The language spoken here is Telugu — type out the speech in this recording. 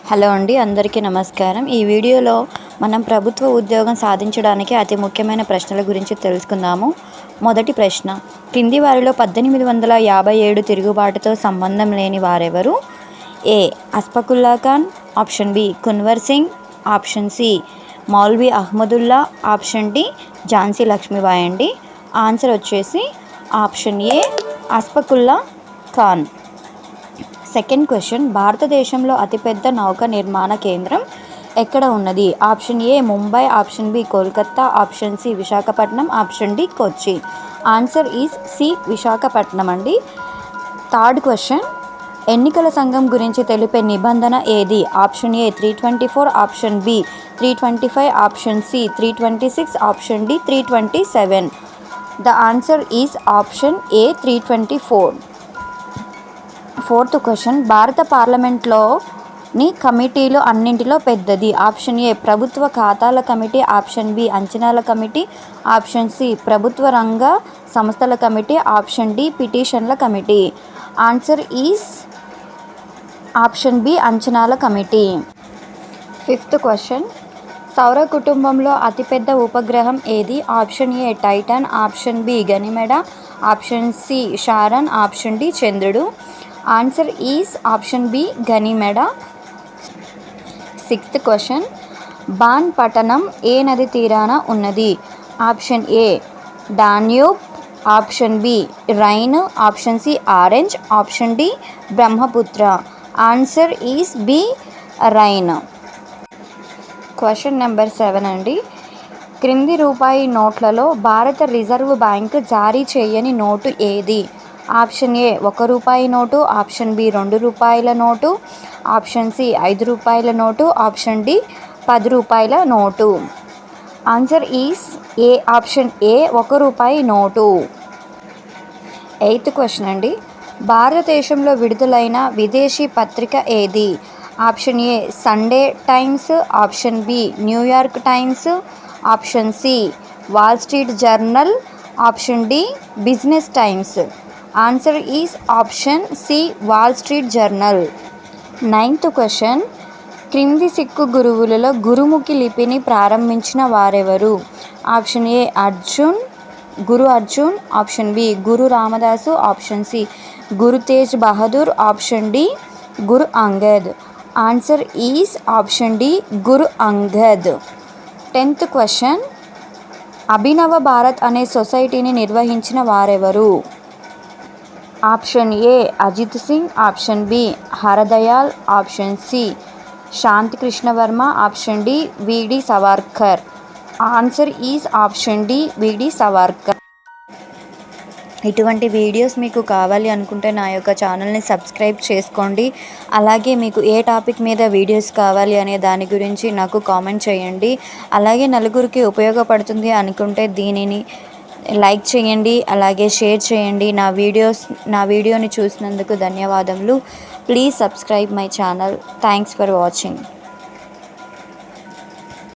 హలో అండి, అందరికీ నమస్కారం. ఈ వీడియోలో మనం ప్రభుత్వ ఉద్యోగం సాధించడానికి అతి ముఖ్యమైన ప్రశ్నల గురించి తెలుసుకుందాము. మొదటి ప్రశ్న, కింది వారిలో 1857 తిరుగుబాటుతో సంబంధం లేని వారెవరు? A. Ashfaqulla Khan, option B Kunwar Singh, option C Maulvi Ahmadullah, option D Jhansi Lakshmibai అండి. ఆన్సర్ వచ్చేసి option A Ashfaqulla Khan. Second question, భారతదేశంలో అతిపెద్ద నౌక నిర్మాణ కేంద్రం ఎక్కడ ఉన్నది? Option A Mumbai, option B Kolkata, option C Visakhapatnam, option D Kochi. Answer is C Visakhapatnam అండి. థర్డ్ క్వశ్చన్, ఎన్నికల సంఘం గురించి తెలిపే నిబంధన ఏది? Option A 324, option B 325, option C 326, option D 327. The answer is option A 324. Fourth question, భారత పార్లమెంట్లోని కమిటీలు అన్నింటిలో పెద్దది? ఆప్షన్ ఏ ప్రభుత్వ ఖాతాల కమిటీ, ఆప్షన్ బి అంచనాల కమిటీ, ఆప్షన్ సి ప్రభుత్వ రంగ సంస్థల కమిటీ, ఆప్షన్ డి పిటిషన్ల committee. Answer is option B అంచనాల కమిటీ. ఫిఫ్త్ క్వశ్చన్, సౌర కుటుంబంలో అతిపెద్ద ఉపగ్రహం ఏది? Option A Titan, option B Ganymede, option C Charon, option D చంద్రుడు. Answer is option B Ganymede. Sixth question, Bonn పట్టణం ఏ నది తీరాన ఉన్నది? Option A Danube, option B Rhine, option C Orange, option D Brahmaputra. Answer is B Rhine. Question number 7 అండి. క్రింది రూపాయి నోట్లలో భారత రిజర్వ్ బ్యాంక్ జారీ చేయని నోటు ఏది? ఆప్షన్ ఏ 1 రూపాయి నోటు, ఆప్షన్ బి 2 రూపాయల నోటు, ఆప్షన్ సి 5 రూపాయల నోటు, ఆప్షన్ డి 10 రూపాయల note. Answer is a option A 1 రూపాయి నోటు. ఎయిత్ క్వశ్చన్ అండి, భారతదేశంలో విడుదలైన విదేశీ పత్రిక ఏది? Option A Sunday Times, option B New York Times, option C Wall Street Journal, option D Business Times. Answer is option C Wall Street Journal. Ninth question, క్రింది సిక్కు గురువులలో గురుముఖి లిపిని ప్రారంభించిన వారెవరు? Option A Guru Arjun, option B Guru Ramdas, option C Guru Tegh Bahadur, option D Guru Angad. Answer is option D Guru Angad. 10th question, Abhinav Bharat అనే సొసైటీని నిర్వహించిన వారెవరు? Option A Ajit Singh, option B Hardayal, option C Shanti Krishnavarma, option D V D Savarkar. Answer is option D V D Savarkar. ఇటువంటి వీడియోస్ మీకు కావాలి అనుకుంటే నా యొక్క ఛానల్ని సబ్స్క్రైబ్ చేసుకోండి. అలాగే మీకు ఏ టాపిక్ మీద వీడియోస్ కావాలి అనే దాని గురించి నాకు కామెంట్ చేయండి. అలాగే నలుగురికి ఉపయోగపడుతుంది అనుకుంటే దీనిని లైక్ చేయండి, అలాగే షేర్ చేయండి. నా వీడియోని చూసినందుకు ధన్యవాదములు. Please subscribe my channel. Thanks for watching.